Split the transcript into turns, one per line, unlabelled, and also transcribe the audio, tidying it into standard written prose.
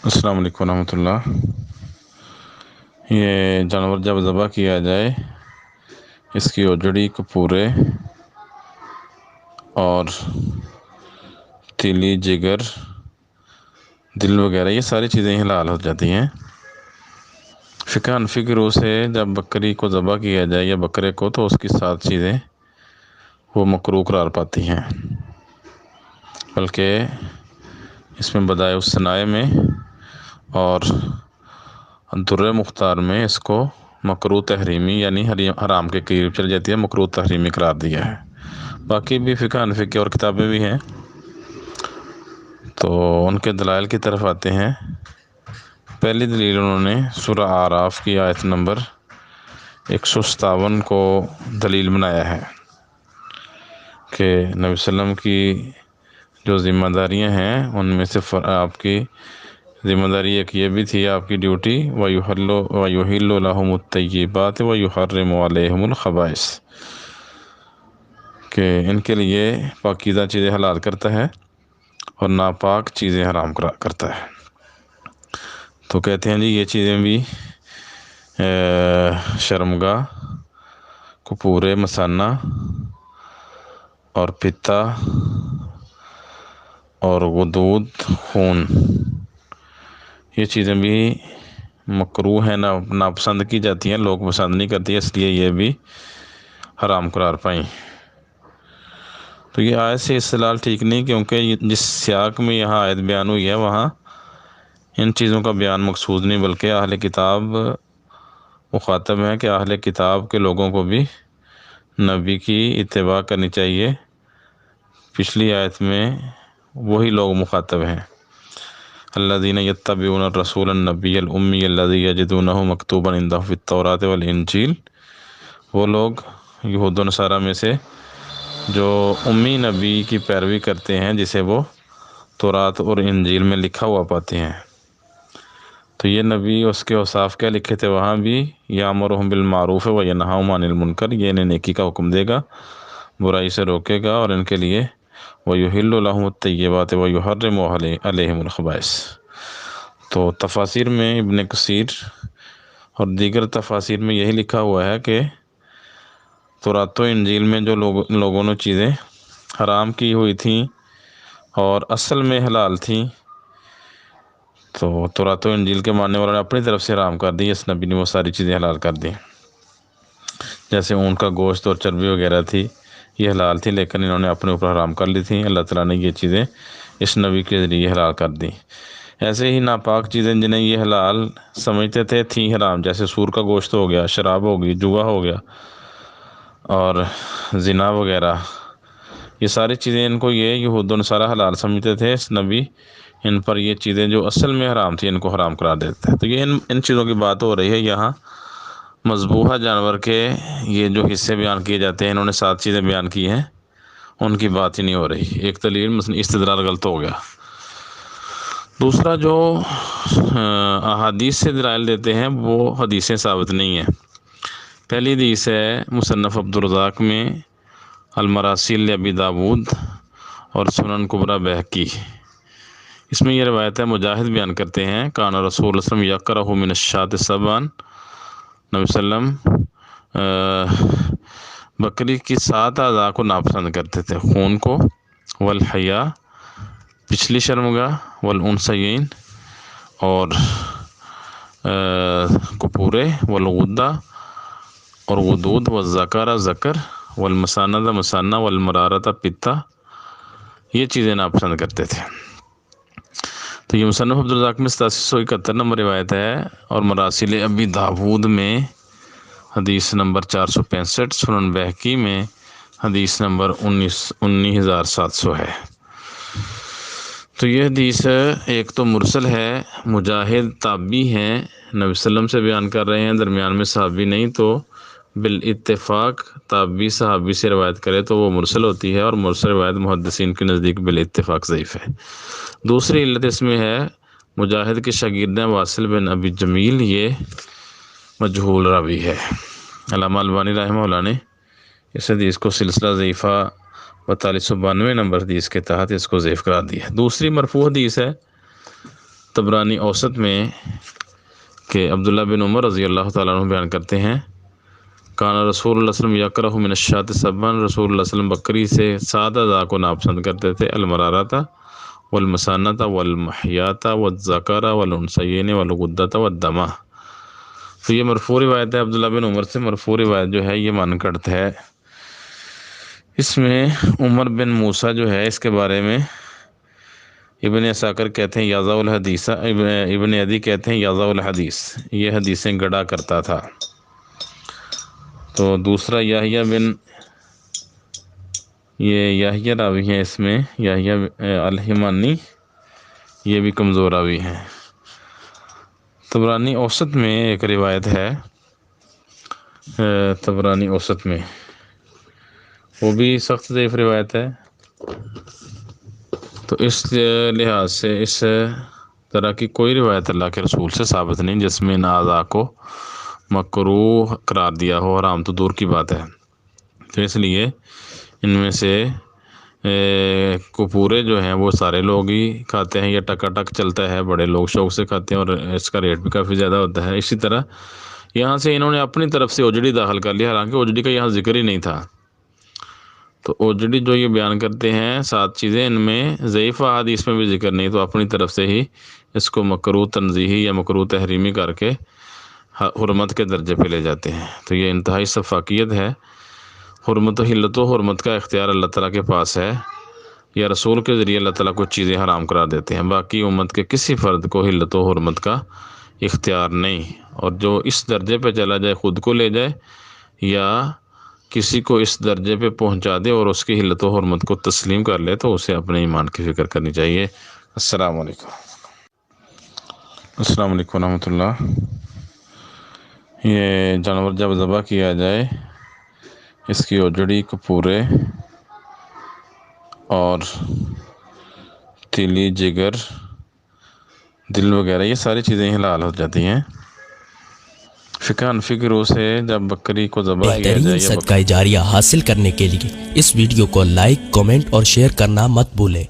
السلام علیکم ورحمۃ اللہ۔ یہ جانور جب ذبح کیا جائے اس کی اوجڑی کپورے اور تیلی جگر دل وغیرہ یہ ساری چیزیں حلال ہو جاتی ہیں۔ فقہ حنفی کی روح سے جب بکری کو ذبح کیا جائے یا بکرے کو تو اس کی 7 چیزیں وہ مکروہ قرار پاتی ہیں، بلکہ اس میں بدائع الصنائع میں اور در مختار میں اس کو مکروہ تحریمی یعنی حرام کے قریب چل جاتی ہے، مکروہ تحریمی قرار دیا ہے۔ باقی بھی فقہ حنفی کی اور کتابیں بھی ہیں، تو ان کے دلائل کی طرف آتے ہیں۔ پہلی دلیل انہوں نے سورہ اعراف کی آیت نمبر 157 کو دلیل بنایا ہے کہ نبی صلی اللہ علیہ وسلم کی جو ذمہ داریاں ہیں ان میں سے آپ کی ذمہ داری ایک یہ بھی تھی، آپ کی ڈیوٹی وَيُحِلُّ لَهُمُ الطَّيِّبَاتِ وَيُحَرِّمُ عَلَيْهِمُ الْخَبَائِثَ، کہ ان کے لیے پاکیزہ چیزیں حلال کرتا ہے اور ناپاک چیزیں حرام کرتا ہے۔ تو کہتے ہیں جی یہ چیزیں بھی شرمگاہ، کپورے، مثانہ اور پتا اور غدود، خون، یہ چیزیں بھی مکروہ ہیں، ناپسند کی جاتی ہیں، لوگ پسند نہیں کرتی، اس لیے یہ بھی حرام قرار پائیں۔ تو یہ آیت سے استدلال ٹھیک نہیں، کیونکہ جس سیاق میں یہاں آیت بیان ہوئی ہے وہاں ان چیزوں کا بیان مقصود نہیں، بلکہ اہل کتاب مخاطب ہیں کہ اہل کتاب کے لوگوں کو بھی نبی کی اتباع کرنی چاہیے۔ پچھلی آیت میں وہی لوگ مخاطب ہیں، الذین یتبعون الرسول النبی الامی الذی یجدونہ مکتوبا عندہم فی التوراۃ والانجیل، وہ لوگ یہود و نصارہ میں سے جو امی نبی کی پیروی کرتے ہیں جسے وہ تورات اور انجیل میں لکھا ہوا پاتے ہیں۔ تو یہ نبی اس کے اوصاف کیا لکھے تھے وہاں بھی، یامرہم بالمعروف وینہاہم عن المنکر، یہ انہیں نیکی کا حکم دے گا، برائی سے روکے گا، اور ان کے لیے وَيُحِلُّ لَهُمُ الطَّيِّبَاتِ وَيُحَرِّمُ عَلَيْهِمُ الْخَبَائِثَ۔ تو تفاسیر میں ابن کثیر اور دیگر تفاسیر میں یہی لکھا ہوا ہے کہ تورات و انجیل میں جو لوگوں نے چیزیں حرام کی ہوئی تھیں اور اصل میں حلال تھیں، تو تورات و انجیل کے ماننے والوں نے اپنی طرف سے حرام کر دی، اس نبی نے وہ ساری چیزیں حلال کر دیں۔ جیسے اونٹ کا گوشت اور چربی وغیرہ تھی، یہ حلال تھی، لیکن انہوں نے اپنے اوپر حرام کر لی تھیں، اللہ تعالیٰ نے یہ چیزیں اس نبی کے ذریعے حلال کر دیں۔ ایسے ہی ناپاک چیزیں جنہیں یہ حلال سمجھتے تھے تھیں حرام، جیسے سور کا گوشت ہو گیا، شراب ہو گئی، جوا ہو گیا اور زنا وغیرہ، یہ ساری چیزیں ان کو یہ یہود و نصارہ حلال سمجھتے تھے، اس نبی ان پر یہ چیزیں جو اصل میں حرام تھی ان کو حرام قرار دیتا ہے۔ تو یہ ان چیزوں کی بات ہو رہی ہے یہاں۔ مذبوحہ جانور کے یہ جو حصے بیان کیے جاتے ہیں، انہوں نے 7 چیزیں بیان کی ہیں، ان کی بات ہی نہیں ہو رہی۔ ایک دلیل مثلا استدلال غلط ہو گیا۔ دوسرا جو احادیث سے دلائل دیتے ہیں وہ حدیثیں ثابت نہیں ہیں۔ پہلی حدیث ہے مصنف عبدالرزاق میں، المراسیل ابی داود اور سنن کبریٰ بہقی، اس میں یہ روایت ہے، مجاہد بیان کرتے ہیں، کان رسول اللہ صلی اللہ علیہ وسلم یکرہ من الشاۃ سبعا، نبی صلی اللہ علیہ وسلم بکری کی 7 اعضاء کو ناپسند کرتے تھے، خون کو، والحیا، پچھلی شرمگاہ، والانثیین، اور کپورے، والغدہ اور غدود، والذکر، ذکر، والمسانہ، مسانہ، والمرارہ، پتا، یہ چیزیں ناپسند کرتے تھے۔ تو یہ مصنف عبدالرزاق میں 8771 نمبر روایت ہے، اور مراسیل ابی داود میں حدیث نمبر 465، سنن بہقی میں حدیث نمبر 19700 ہے۔ تو یہ حدیث ایک تو مرسل ہے، مجاہد تابعی ہیں، نبی صلی اللہ علیہ وسلم سے بیان کر رہے ہیں، درمیان میں صحابی نہیں، تو بالاتفاق تابعی صحابی سے روایت کرے تو وہ مرسل ہوتی ہے، اور مرسل روایت محدثین کے نزدیک بالاتفاق ضعیف ہے۔ دوسری علت اس میں ہے، مجاہد کے شاگرد ہیں واصل بن ابی جمیل، یہ مجہول راوی ہے۔ علامہ البانی رحمہ اللہ نے اس حدیث کو سلسلہ ضعیفہ 4292 نمبر حدیث کے تحت اس کو ضعیف قرار دیا ہے۔ دوسری مرفوع حدیث ہے طبرانی اوسط میں کہ عبداللہ بن عمر رضی اللہ تعالیٰ عنہ بیان کرتے ہیں کان رسول اللہ صلی اللہ علیہ وسلم یکرہ من الشاۃ سبعا، رسول اللہ صلی اللہ علیہ وسلم بکری سے 7 اعضاء کو ناپسند کرتے تھے، المرارۃ والمسانۃ والمحیات والذکر والانثیین والغدۃ والدمہ۔ تو یہ مرفوع روایت ہے عبداللہ بن عمر سے، مرفوع روایت جو ہے یہ مانکڑت ہے۔ اس میں عمر بن موسیٰ جو ہے اس کے بارے میں ابن اساکر کہتے ہیں یاضع الحدیث، ابن عدی کہتے ہیں یاضع الحدیث، یہ حدیثیں گڑا کرتا تھا۔ تو دوسرا یحییٰ بن، یہ یحییٰ راوی ہیں اس میں، یحییٰ الحمانی، یہ بھی کمزور راوی ہیں۔ طبرانی اوسط میں ایک روایت ہے، طبرانی اوسط میں وہ بھی سخت ضعیف روایت ہے۔ تو اس لحاظ سے اس طرح کی کوئی روایت اللہ کے رسول سے ثابت نہیں جس میں ان اعضاء کو مکروہ قرار دیا ہو، حرام تو دور کی بات ہے۔ تو اس لیے ان میں سے کپورے جو ہیں وہ سارے لوگ ہی کھاتے ہیں، یا ٹکا ٹک چلتا ہے، بڑے لوگ شوق سے کھاتے ہیں اور اس کا ریٹ بھی کافی زیادہ ہوتا ہے۔ اسی طرح یہاں سے انہوں نے اپنی طرف سے اوجڑی داخل کر لیا، حالانکہ اوجڑی کا یہاں ذکر ہی نہیں تھا۔ تو اوجڑی جو یہ بیان کرتے ہیں 7 چیزیں، ان میں ضعیف احادیث میں بھی ذکر نہیں، تو اپنی طرف سے ہی اس کو مکروہ تنزیہی یا مکروہ تحریمی کر کے حرمت کے درجے پہ لے جاتے ہیں۔ تو یہ انتہائی سفاکیت ہے۔ حرمت و حلت و حرمت کا اختیار اللہ تعالیٰ کے پاس ہے، یا رسول کے ذریعے اللہ تعالیٰ کچھ چیزیں حرام قرار دیتے ہیں، باقی امت کے کسی فرد کو حلت و حرمت کا اختیار نہیں۔ اور جو اس درجے پہ چلا جائے، خود کو لے جائے یا کسی کو اس درجے پہ پہنچا دے اور اس کی حلت و حرمت کو تسلیم کر لے، تو اسے اپنے ایمان کی فکر کرنی چاہیے۔ السلام علیکم۔ السلام علیکم ورحمۃ اللہ۔ یہ جانور جب ذبح کیا جائے، اس کی اوجڑی، کپورے اور تیلی، جگر، دل وغیرہ، یہ ساری چیزیں حلال ہو جاتی ہیں۔ فقہ حنفی کی روح سے جب بکری کو ذبح کیا جائے،
صدقہ جاریہ حاصل کرنے کے لیے اس ویڈیو کو لائک، کمنٹ اور شیئر کرنا مت بھولیں۔